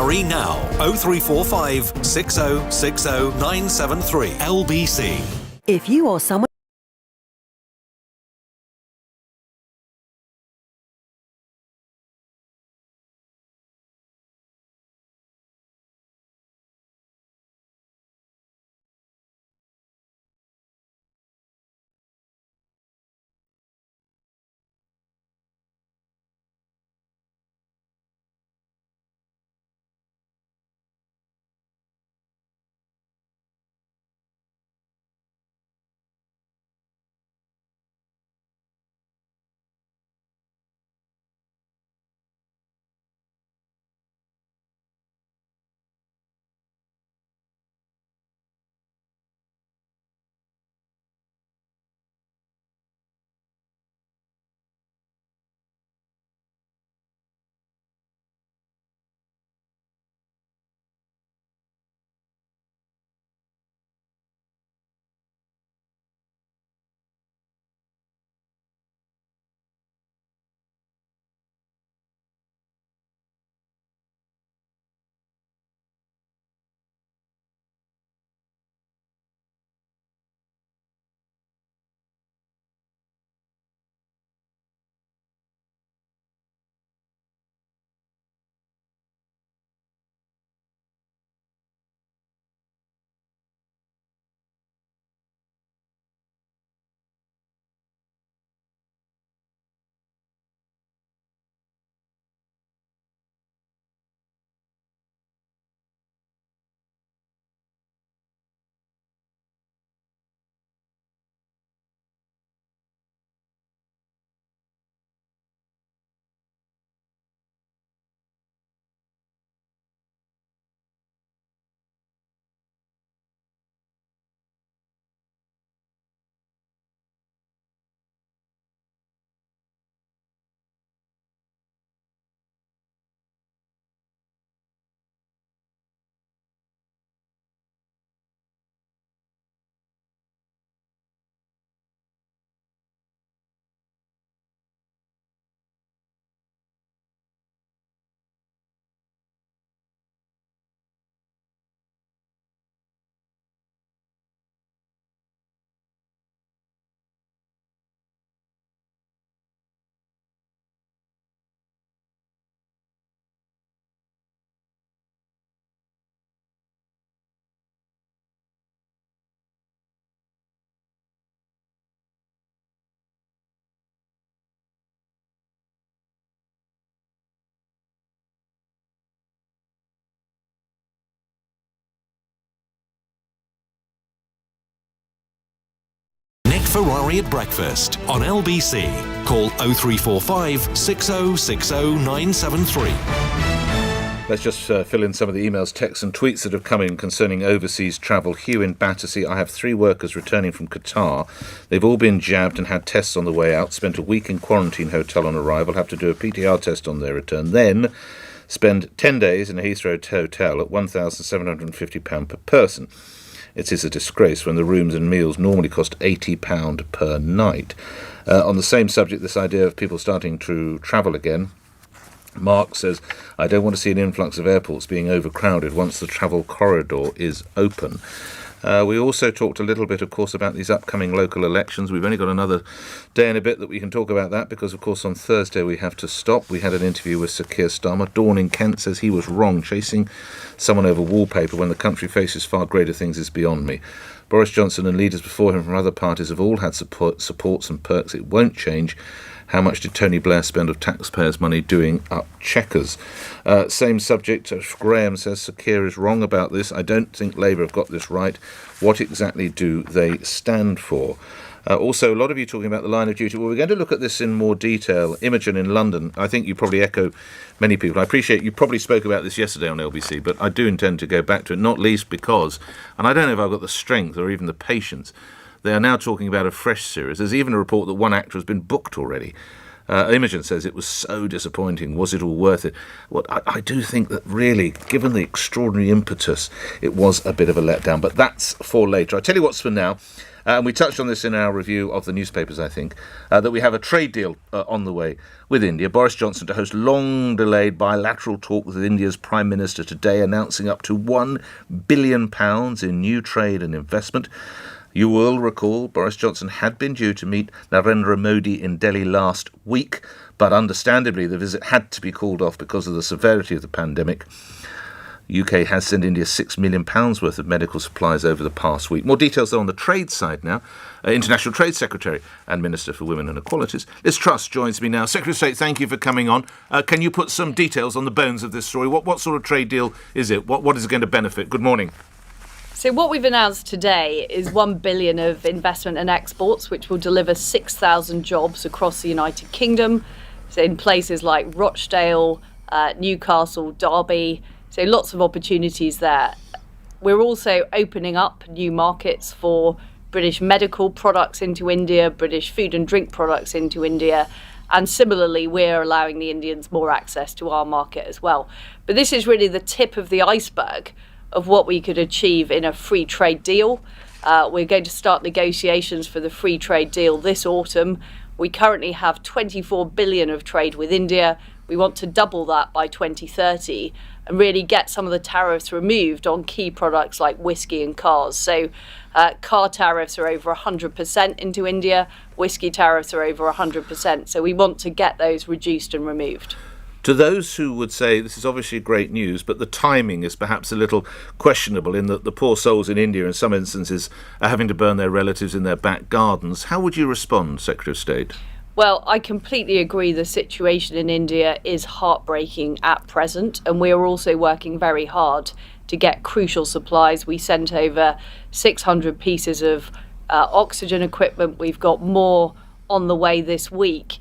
Ferrari now. 0345 6060 973. LBC. If you or someone Ferrari at breakfast on LBC. Call 0345 6060 973. Let's just fill in some of the emails, texts and tweets that have come in concerning overseas travel. Hugh in Battersea: I have 3 workers returning from Qatar. They've all been jabbed and had tests on the way out, spent a week in quarantine hotel on arrival, have to do a PCR test on their return, then spend 10 days in a Heathrow hotel at £1,750 per person. It is a disgrace when the rooms and meals normally cost £80 per night. On the same subject, this idea of people starting to travel again, Mark says, I don't want to see an influx of airports being overcrowded once the travel corridor is open. We also talked a little bit, of course, about these upcoming local elections. We've only got another day and a bit that we can talk about that because, of course, on Thursday we have to stop. We had an interview with Sir Keir Starmer. Dawn in Kent says he was wrong. Chasing someone over wallpaper when the country faces far greater things is beyond me. Boris Johnson and leaders before him from other parties have all had supports and perks. It won't change. How much did Tony Blair spend of taxpayers' money doing up Chequers? Same subject. Graham says Sir Keir is wrong about this. I don't think Labour have got this right. What exactly do they stand for? Also, a lot of you talking about the line of duty. Well, we're going to look at this in more detail. Imogen in London, I think you probably echo many people. I appreciate you probably spoke about this yesterday on LBC, but I do intend to go back to it, not least because, and I don't know if I've got the strength or even the patience, they are now talking about a fresh series. There's even a report that one actor has been booked already. Imogen says it was so disappointing. Was it all worth it? Well, I do think that really, given the extraordinary impetus, it was a bit of a letdown. But that's for later. I'll tell you what's for now. And we touched on this in our review of the newspapers, I think, that we have a trade deal on the way with India. Boris Johnson to host long-delayed bilateral talk with India's Prime Minister today, announcing up to £1 billion in new trade and investment. You will recall Boris Johnson had been due to meet Narendra Modi in Delhi last week, but understandably the visit had to be called off because of the severity of the pandemic. UK has sent India £6 million worth of medical supplies over the past week. More details, though, on the trade side now. International Trade Secretary and Minister for Women and Equalities, Liz Truss, joins me now. Secretary of State, thank you for coming on. Can you put some details on the bones of this story? What sort of trade deal is it? What is it going to benefit? Good morning. So what we've announced today is $1 billion of investment and exports, which will deliver 6,000 jobs across the United Kingdom, so in places like Rochdale, Newcastle, Derby. So lots of opportunities there. We're also opening up new markets for British medical products into India, British food and drink products into India. And similarly, we're allowing the Indians more access to our market as well. But this is really the tip of the iceberg of what we could achieve in a free trade deal. We're going to start negotiations for the free trade deal this autumn. We currently have 24 billion of trade with India. We want to double that by 2030 and really get some of the tariffs removed on key products like whiskey and cars. So car tariffs are over 100% into India. Whiskey tariffs are over 100%. So we want to get those reduced and removed. To those who would say this is obviously great news, but the timing is perhaps a little questionable in that the poor souls in India in some instances are having to burn their relatives in their back gardens, how would you respond, Secretary of State? Well, I completely agree the situation in India is heartbreaking at present, and we are also working very hard to get crucial supplies. We sent over 600 pieces of oxygen equipment. We've got more on the way this week.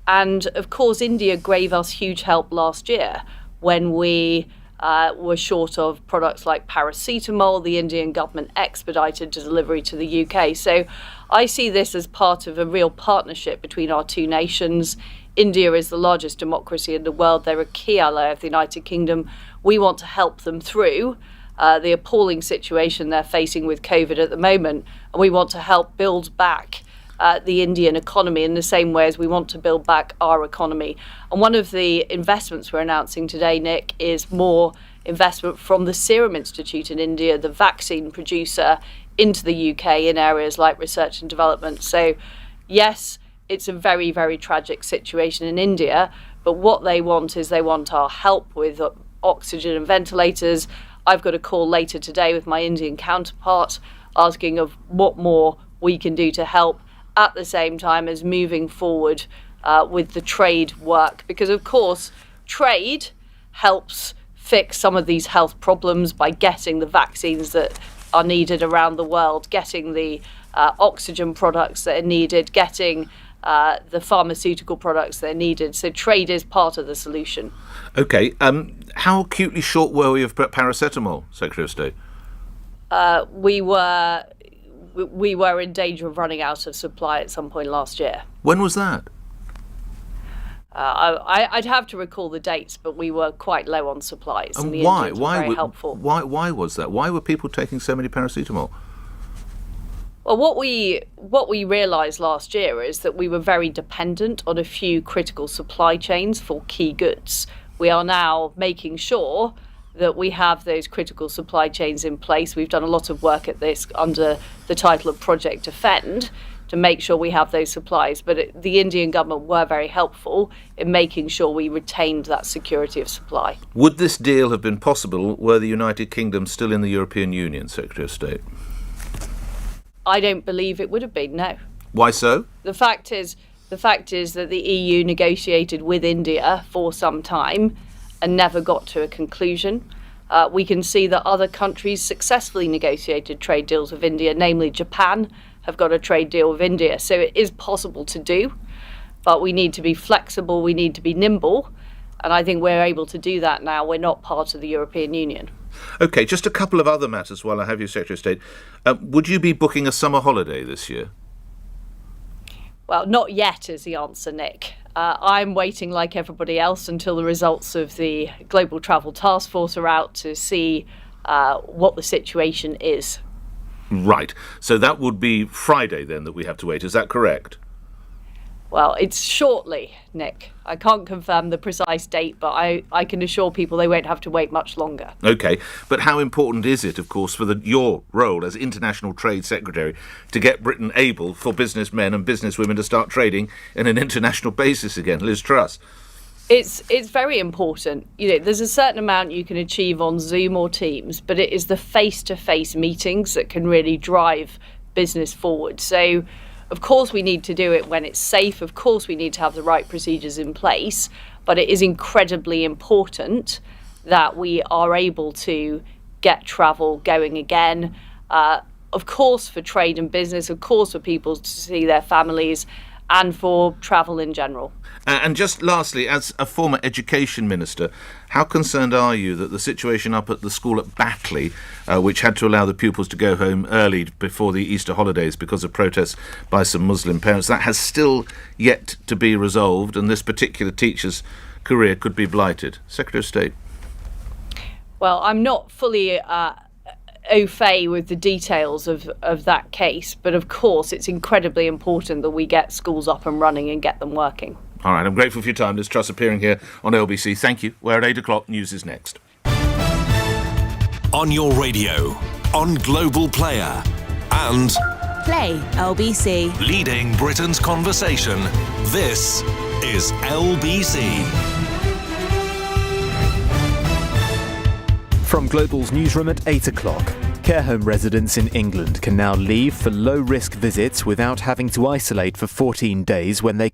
And of course, India gave us huge help last year when we were short of products like paracetamol. The Indian government expedited delivery to the UK. So I see this as part of a real partnership between our two nations. India is the largest democracy in the world. They're a key ally of the United Kingdom. We want to help them through the appalling situation they're facing with COVID at the moment. And we want to help build back the Indian economy in the same way as we want to build back our economy. And one of the investments we're announcing today, Nick, is more investment from the Serum Institute in India, the vaccine producer, into the UK in areas like research and development. So, yes, it's a very, very tragic situation in India, but what they want is they want our help with oxygen and ventilators. I've got a call later today with my Indian counterpart asking of what more we can do to help, at the same time as moving forward with the trade work. Because, of course, trade helps fix some of these health problems by getting the vaccines that are needed around the world, getting the oxygen products that are needed, getting the pharmaceutical products that are needed. So trade is part of the solution. OK. How acutely short were we of paracetamol, Secretary of State? We were in danger of running out of supply at some point last year. When was that? I'd have to recall the dates, but we were quite low on supplies. And the why? Indians were very helpful. Why was that? Why were people taking so many paracetamol? Well, what we realised last year is that we were very dependent on a few critical supply chains for key goods. We are now making sure that we have those critical supply chains in place. We've done a lot of work at this under the title of Project Defend to make sure we have those supplies. But the Indian government were very helpful in making sure we retained that security of supply. Would this deal have been possible were the United Kingdom still in the European Union, Secretary of State? I don't believe it would have been, no. Why so? The fact is that the EU negotiated with India for some time and never got to a conclusion. We can see that other countries successfully negotiated trade deals with India, namely Japan have got a trade deal with India. So it is possible to do, but we need to be flexible, we need to be nimble, and I think we're able to do that now. We're not part of the European Union. OK, just a couple of other matters while I have you, Secretary of State. Would you be booking a summer holiday this year? Well, not yet is the answer, Nick. I'm waiting, like everybody else, until the results of the Global Travel Task Force are out to see what the situation is. Right. So that would be Friday then that we have to wait. Is that correct? Well, it's shortly, Nick. I can't confirm the precise date, but I can assure people they won't have to wait much longer. OK. But how important is it, of course, for your role as International Trade Secretary to get Britain able for businessmen and businesswomen to start trading in an international basis again? Liz Truss. It's very important. There's a certain amount you can achieve on Zoom or Teams, but it is the face-to-face meetings that can really drive business forward. So, of course, we need to do it when it's safe. Of course, we need to have the right procedures in place. But it is incredibly important that we are able to get travel going again. Of course, for trade and business, of course, for people to see their families, and for travel in general. And just lastly, as a former education minister, how concerned are you that the situation up at the school at Batley, which had to allow the pupils to go home early before the Easter holidays because of protests by some Muslim parents, that has still yet to be resolved, and this particular teacher's career could be blighted? Secretary of State. Well, I'm not fully au fait with the details of that case, but of course it's incredibly important that we get schools up and running and get them working. All right, I'm grateful for your time. Liz Truss appearing here on LBC. Thank you. We're at 8 o'clock. News is next. On your radio, on Global Player, and Play LBC. leading Britain's conversation. This is LBC. From Global's newsroom at 8 o'clock. Care home residents in England can now leave for low-risk visits without having to isolate for 14 days when they